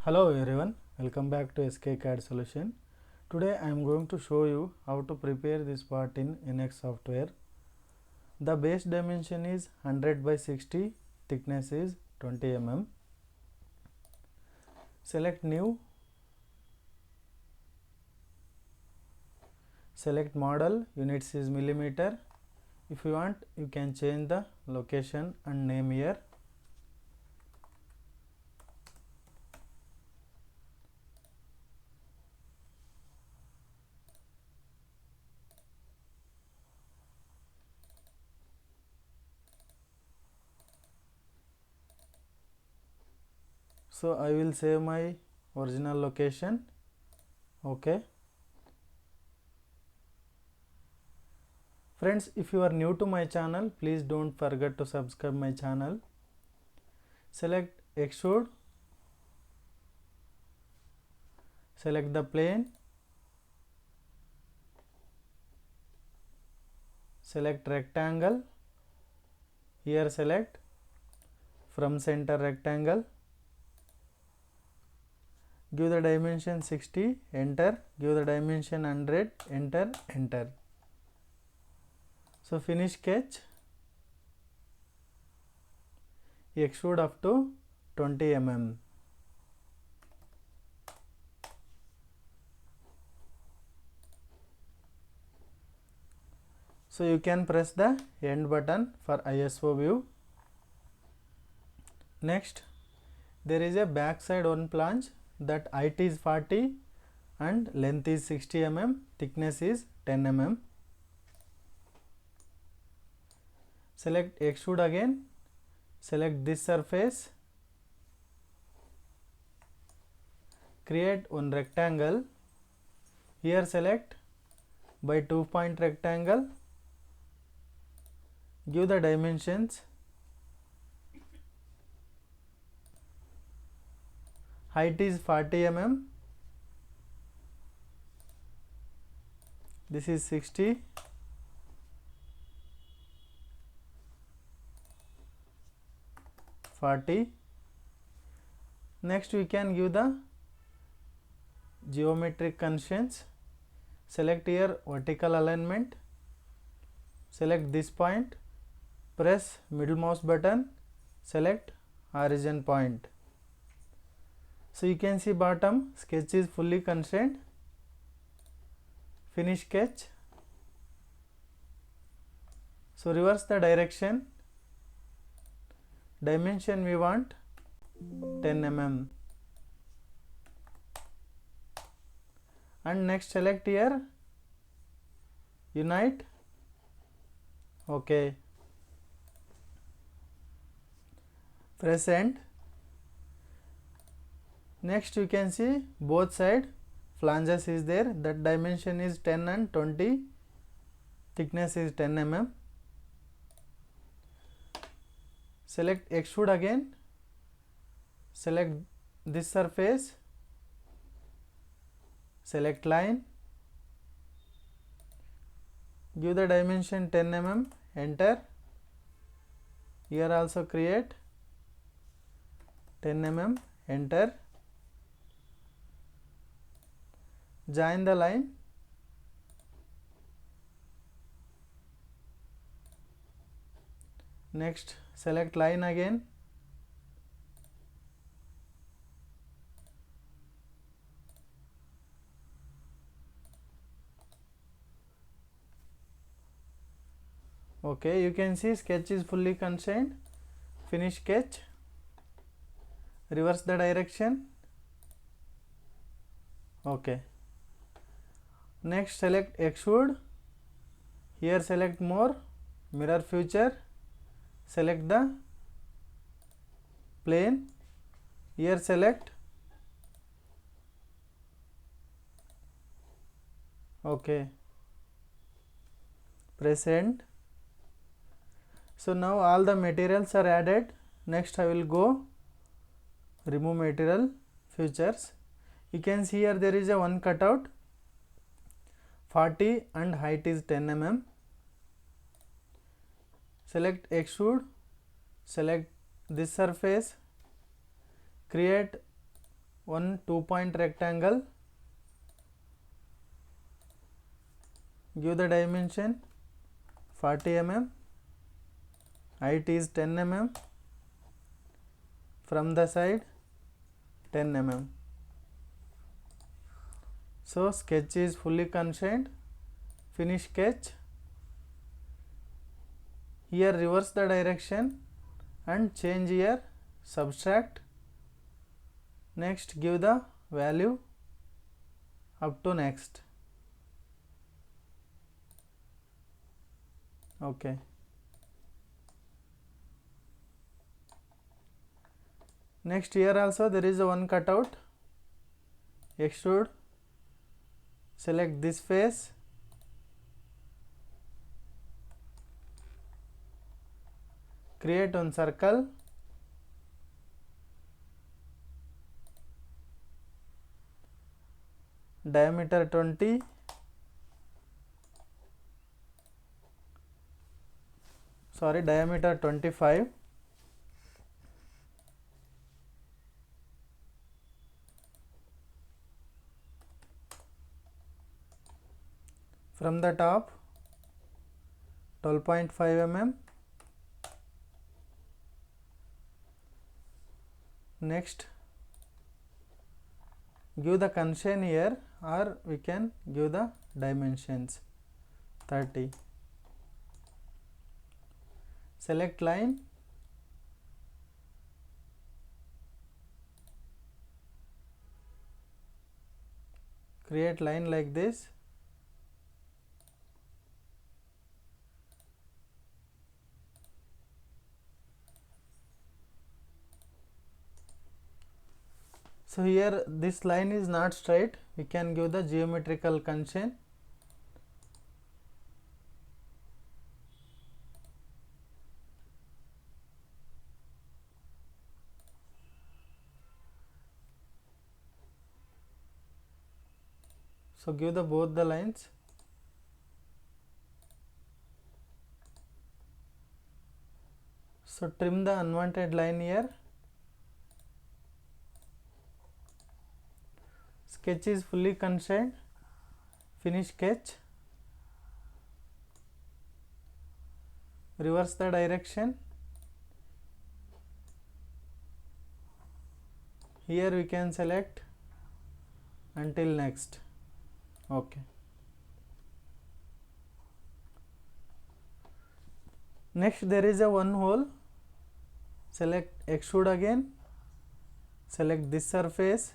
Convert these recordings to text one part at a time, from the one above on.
Hello everyone, welcome back to SK CAD solution. Today I am going to show you how to prepare this part in NX software. The base dimension is 100 by 60, thickness is 20 mm. Select new, select model, units is millimeter. If you want, you can change the location and name here. So I will save my original location. Okay. Friends, if you are new to my channel, please don't forget to subscribe my channel. Select extrude, select the plane, select rectangle, here select from center rectangle, give the dimension 60, enter, give the dimension 100, enter, enter. So finish sketch, extrude up to 20 mm. So you can press the end button for ISO view. Next, there is a backside one flange that height is 40 and length is 60 mm, thickness is 10 mm. Select extrude again, select this surface, create one rectangle, here select by 2-point rectangle, give the dimensions, height is 40 mm, this is 60, Next we can give the geometric constraints. Select here vertical alignment, select this point, press middle mouse button, select origin point. So you can see bottom sketch is fully constrained. Finish sketch. So reverse the direction. Dimension we want 10 mm. And next select here unite. Okay. Press end. Next you can see both side flanges is there, that dimension is 10 and 20, thickness is 10 mm. Select extrude again, select this surface, select line, give the dimension 10 mm, enter, here also create 10 mm, enter, join the line, next select line again, okay, you can see sketch is fully constrained. Finish sketch, reverse the direction. Okay. Next select extrude, here select more, mirror feature, select the plane, here select, okay, press end. So now all the materials are added. Next I will go remove material features. You can see here there is a one cutout 40 and height is 10 mm. Select extrude, select this surface, create one 2-point rectangle, give the dimension 40 mm, height is 10 mm, from the side 10 mm. So sketch is fully constrained. Finish sketch. Here reverse the direction and change here subtract. Next give the value up to next. Okay. Next here also there is a one cutout. Extrude. Select this face. Create one circle. Diameter 20. Diameter 25. From the top 12.5 mm. Next give the constraint here, or we can give the dimensions 30. Select line. Create line like this. So here this line is not straight, we can give the geometrical constraint. So give the both the lines. So trim the unwanted line here. Sketch is fully constrained. Finish sketch. Reverse the direction. Here we can select until next. Okay. Next there is a one hole. Select extrude again. Select this surface.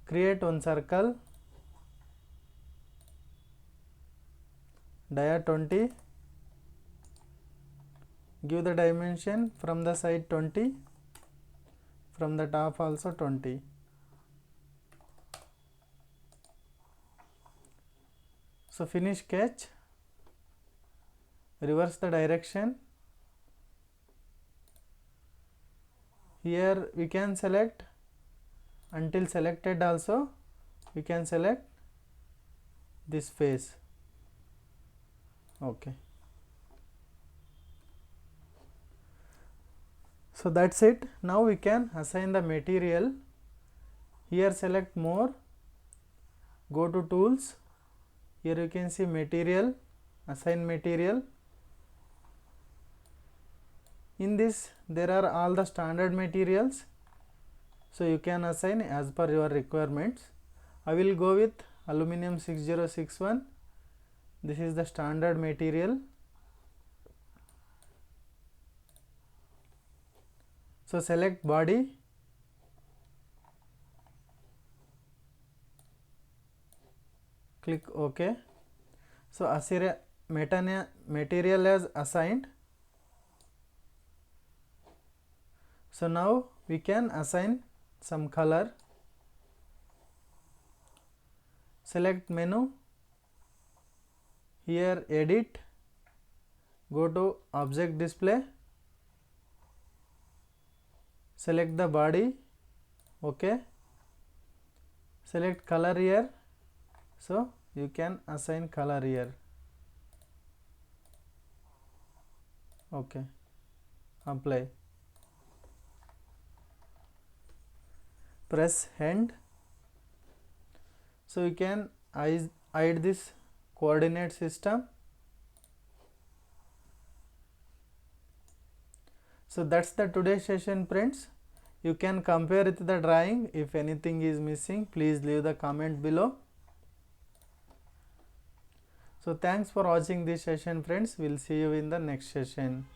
Create one circle. Dia 20. Give the dimension from the side 20. From the top also 20. So finish sketch. Reverse the direction. Here we can select until selected also, we can select this face. Okay. So that's it. Now we can assign the material. Here select more, go to tools. Here you can see material, assign material. In this there are all the standard materials, so you can assign as per your requirements. I will go with aluminum 6061. This is the standard material. So select body, click OK. So material as assigned. So now we can assign some color. Select menu, here edit, go to object display, select the body, OK. Select color here, so you can assign color here. OK, apply. press end. So you can hide this coordinate system. So that's the today's session, friends. You can compare with the drawing. If anything is missing, please leave the comment below. So thanks for watching this session, friends. We'll see you in the next session.